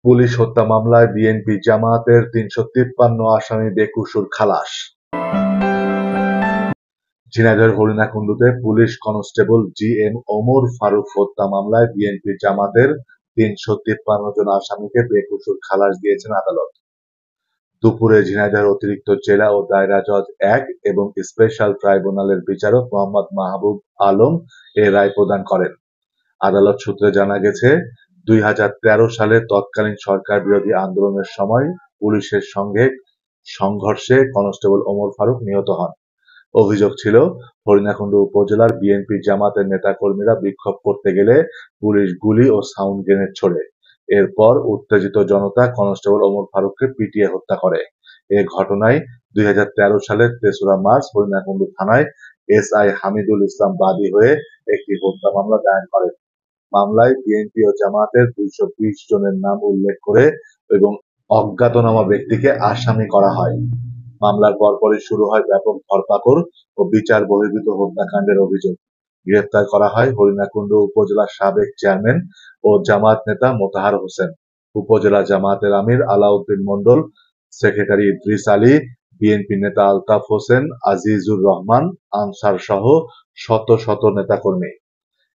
Police হত্যা মামলায় BNP জামায়াতের ৩৫৩ আসামি বেকসুর খালাস। ঝিনাইদহের হরিণাকুণ্ডুতে police constable G M. Omar Faruk হত্যা মামলায় বিএনপি জামাতের ৩৫৩ জন আসামিকে বেকসুর খালাস দিয়েছেন আদালত। দুপুরে ঝিনাইদহের অতিরিক্ত জেলা ও দায়রা জজ ১ এবং স্পেশাল ট্রাইব্যুনালের বিচারক মোহাম্মদ মাহবুব আলম এ রায় প্রদান করেন। আদালত সূত্রে জানা গেছে, ২০১৩ সালে তৎকালীন সরকার বিরোধী আন্দোলনের সময় পুলিশের সঙ্গে সংঘর্ষে কনস্টেবল ওমর ফারুক নিহত হন। অভিযোগ ছিল, হরিণাকুণ্ডু উপজেলার বিএনপি জামাতের নেতাকর্মীরা বিক্ষোভ করতে গেলে পুলিশ গুলি ও সাউন্ড গ্রেনেড ছোড়ে। এরপর উত্তেজিত জনতা কনস্টেবল ওমর ফারুককে পিটিয়ে হত্যা করে। এ ঘটনায় ২০১৩ সালের ৩রা মার্চ হরিণাকুণ্ডু থানায় এসআই হামিদুল ইসলাম বাদী হয়ে একটি হত্যা মামলা দায়ের করেন। মামলায় বিএনপি ও জামায়াতের ২২০ জনের নাম উল্লেখ করে এবং অজ্ঞাতনামা ব্যক্তিকে আসামি করা হয়। মামলার পরপরই শুরু হয় ব্যাপক ধরপাকড় ও বিচার বহির্ভূত হত্যাকাণ্ডের অভিযোগ। গ্রেফতার করা হয় হরিণাকুণ্ডু উপজেলার সাবেক চেয়ারম্যান ও জামায়াত নেতা মোতাহার হোসেন, উপজেলা জামায়াতের আমির আলাউদ্দিন মণ্ডল, সেক্রেটারি ইদ্রিস আলী, বিএনপি নেতা আলতাফ হোসেন, আজিজুর রহমান, আনসার সহ শত শত নেতাকর্মী।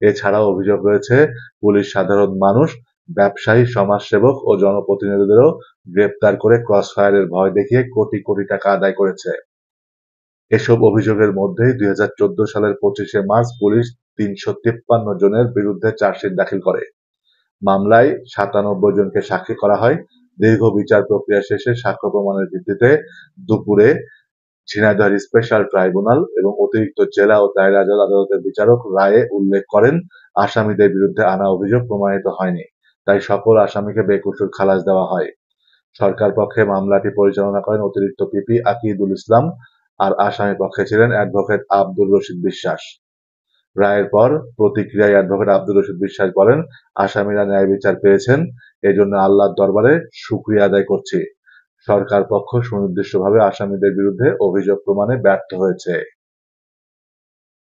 এছাড়াও অভিযোগ রয়েছে, পুলিশ সাধারণ মানুষ, ব্যবসায়ী, সমাজসেবক ও জনপ্রতিনিধিদেরও গ্রেপ্তার করে ক্রসফায়ারের ভয় দেখিয়ে কোটি কোটি টাকা আদায় করেছে। এসব অভিযোগের মধ্যে ২০১৪ সালের ২৫শে মার্চ পুলিশ ৩৫৩ জনের বিরুদ্ধে চার্জশিট দাখিল করে। মামলায় ৯৭ জনকে সাক্ষী করা হয়। দীর্ঘ বিচার প্রক্রিয়া শেষে সাক্ষ্য প্রমাণের ভিত্তিতে দুপুরে ঝিনাইদহ স্পেশাল ট্রাইব্যুনাল এবং অতিরিক্ত জেলা ও দায়রা জজ আদালতের বিচারক রায়ে উল্লেখ করেন, আসামিদের বিরুদ্ধে আনা অভিযোগ প্রমাণিত হয়নি, তাই সকল আসামিকে বেকসুর খালাস দেওয়া হয়। সরকার পক্ষে মামলাটি পরিচালনা করেন অতিরিক্ত পিপি আকিদুল ইসলাম, আর আসামি পক্ষে ছিলেন অ্যাডভোকেট আব্দুর রশিদ বিশ্বাস। রায়ের পর প্রতিক্রিয়ায় অ্যাডভোকেট আব্দুর রশিদ বিশ্বাস বলেন, আসামিরা ন্যায় বিচার পেয়েছেন, এজন্য আল্লাহর দরবারে শুকরিয়া আদায় করছি। সরকার পক্ষ সুনির্দিষ্টভাবে আসামিদের বিরুদ্ধে অভিযোগ প্রমাণে ব্যর্থ হয়েছে।